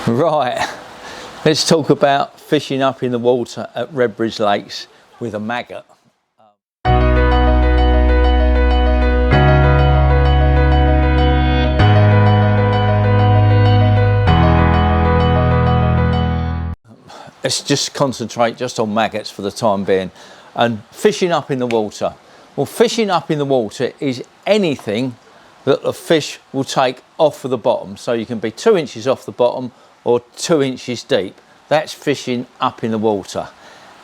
Right, let's talk about fishing up in the water at Redbridge Lakes with a maggot. Let's just concentrate just on maggots for the time being. And fishing up in the water. Well, fishing up in the water is anything that the fish will take off of the bottom. So you can be 2 inches off the bottom or 2 inches deep. That's fishing up in the water.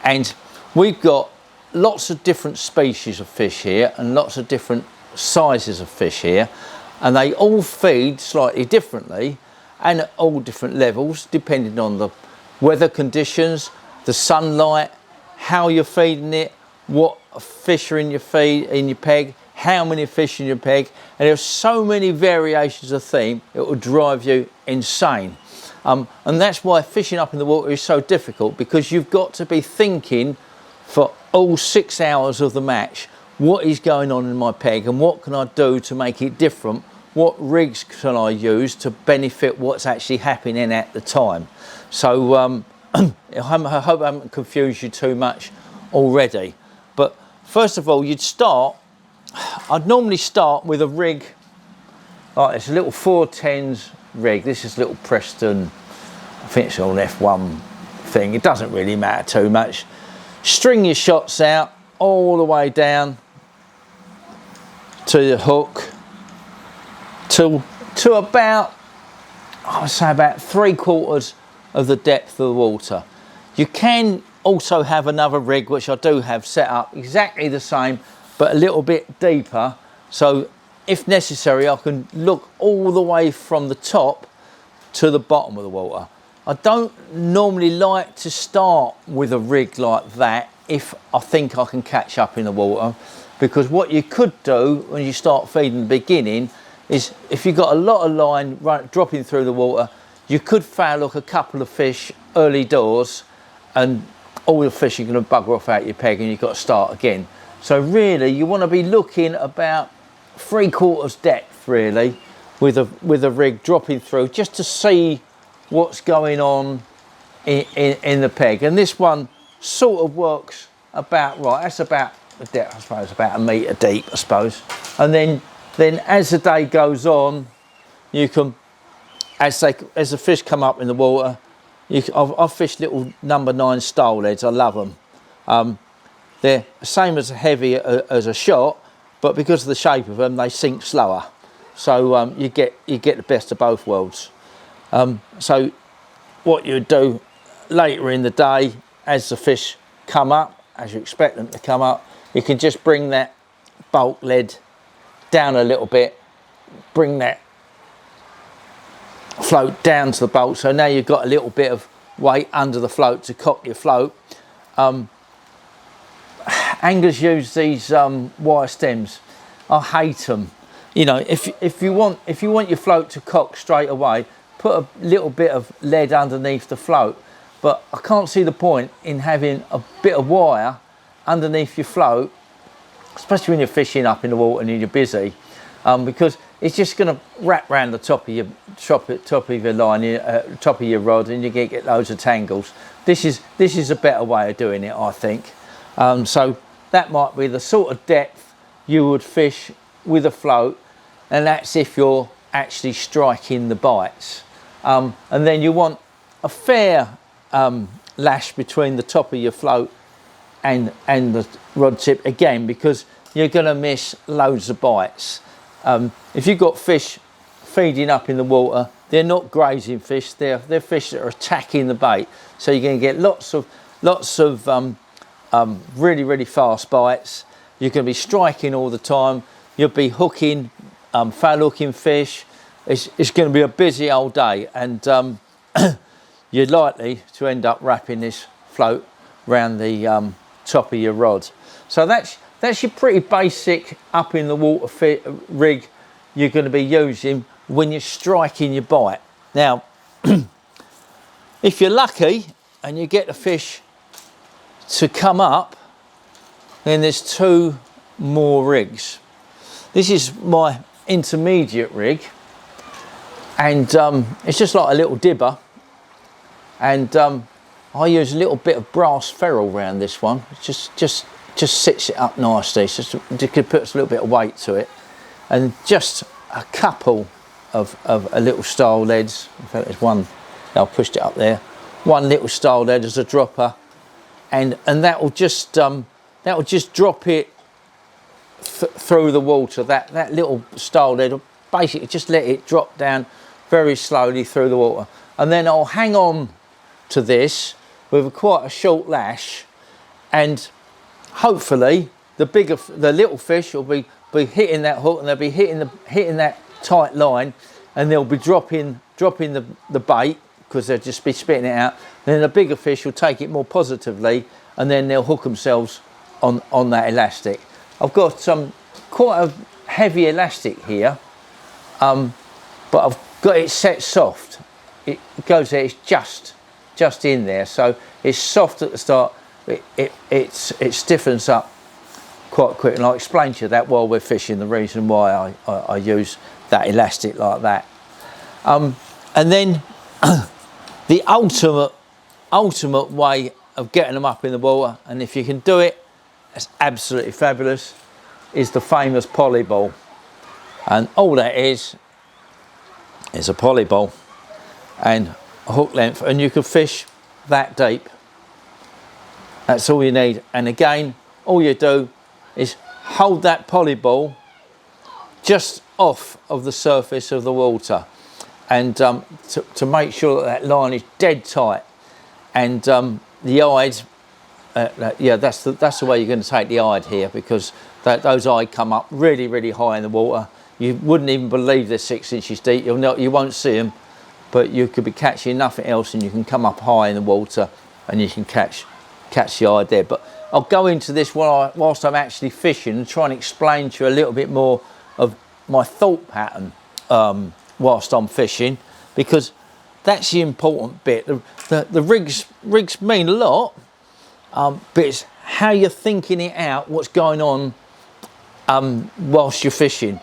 And we've got lots of different species of fish here and lots of different sizes of fish here. And they all feed slightly differently and at all different levels, depending on the weather conditions, the sunlight, how you're feeding it, what fish are in your feed, in your peg, how many fish in your peg, and there's so many variations of theme it will drive you insane. And that's why fishing up in the water is so difficult, because you've got to be thinking for all 6 hours of the match, what is going on in my peg and what can I do to make it different? What rigs can I use to benefit what's actually happening at the time? So I hope I haven't confused you too much already. But first of all, I'd normally start with a rig like this, a little 410s rig. This is a little Preston, I think it's an F1 thing. It doesn't really matter too much. String your shots out all the way down to the hook to about, I would say about 3/4 of the depth of the water. You can also have another rig, which I do have set up exactly the same, but a little bit deeper. So if necessary, I can look all the way from the top to the bottom of the water. I don't normally like to start with a rig like that if I think I can catch up in the water, because what you could do when you start feeding the beginning is, if you've got a lot of line dropping through the water, you could foul hook a couple of fish early doors and all the fish are going to bugger off out your peg and you've got to start again. So really you want to be looking about 3/4 depth really with a rig dropping through, just to see what's going on in the peg. And this one sort of works about right. That's about the depth, I suppose, about 1 metre deep, I suppose. And then as the day goes on, you can, as the fish come up in the water, I've fished little number 9 stowleheads. I love them. They're the same as heavy as a shot, but because of the shape of them, they sink slower. So you get the best of both worlds. So what you do later in the day, as the fish come up, as you expect them to come up, you can just bring that bulk lead down a little bit, bring that float down to the bulk. So now you've got a little bit of weight under the float to cock your float. Anglers use these wire stems. I hate them. You know, if you want your float to cock straight away, put a little bit of lead underneath the float. But I can't see the point in having a bit of wire underneath your float, especially when you're fishing up in the water and you're busy, because it's just going to wrap around the top of your line, top of your rod, and you get loads of tangles. This is a better way of doing it, I think. So that might be the sort of depth you would fish with a float, and that's if you're actually striking the bites. And then you want a fair lash between the top of your float and the rod tip again, because you're going to miss loads of bites. If you've got fish feeding up in the water, they're not grazing fish, they're fish that are attacking the bait. So you're going to get lots of really, really fast bites. You're going to be striking all the time. You'll be hooking, foul hooking fish. It's going to be a busy old day, and you're likely to end up wrapping this float around the top of your rod. So that's your pretty basic up in the water rig you're going to be using when you're striking your bite. Now, if you're lucky and you get the fish to come up, then there's 2 more rigs. This is my intermediate rig, and it's just like a little dibber, And I use a little bit of brass ferrule around this one. Just sits it up nicely. Just puts a little bit of weight to it, and just a couple of a little style leads. In fact, there's one. I pushed it up there. One little style lead as a dropper, and that will just drop it through the water. That little style lead will basically just let it drop down very slowly through the water, and then I'll hang on to this with quite a short lash, and hopefully the little fish will be hitting that hook, and they'll be hitting that tight line, and they'll be dropping the bait, because they'll just be spitting it out. Then the bigger fish will take it more positively, and then they'll hook themselves on that elastic. I've got quite a heavy elastic here, but I've got it set soft. It goes there, it's just in there, so it's soft at the start. It stiffens up quite quick, and I'll explain to you that while we're fishing, the reason why I use that elastic like that. And then the ultimate way of getting them up in the water, and if you can do it, it's absolutely fabulous, is the famous poly ball. And all that is a poly ball and a hook length, and you can fish that deep. That's all you need. And again, all you do is hold that poly ball just off of the surface of the water, and to make sure that line is dead tight, and the eyes, yeah, that's the way you're going to take the eye here, because those eyes come up really high in the water. You wouldn't even believe they're 6 inches deep. You won't see them, but you could be catching nothing else, and you can come up high in the water and you can catch the eye there. But I'll go into this whilst I'm actually fishing, and try and explain to you a little bit more of my thought pattern whilst I'm fishing, because that's the important bit. The rigs mean a lot, but it's how you're thinking it out, what's going on whilst you're fishing.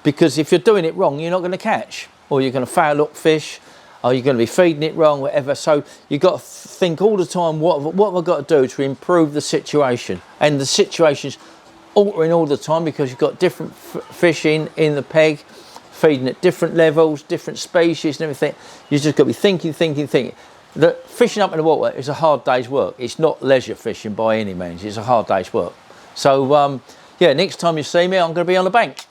Because if you're doing it wrong, you're not going to catch, or you're going to fail hook fish, or you're going to be feeding it wrong, whatever. So you've got to think all the time, what have I got to do to improve the situation? And the situation's altering all the time, because you've got different fish in the peg, feeding at different levels, different species and everything. You just got to be thinking. That fishing up in the water is a hard day's work. It's not leisure fishing by any means. It's a hard day's work. So yeah, next time you see me, I'm going to be on the bank.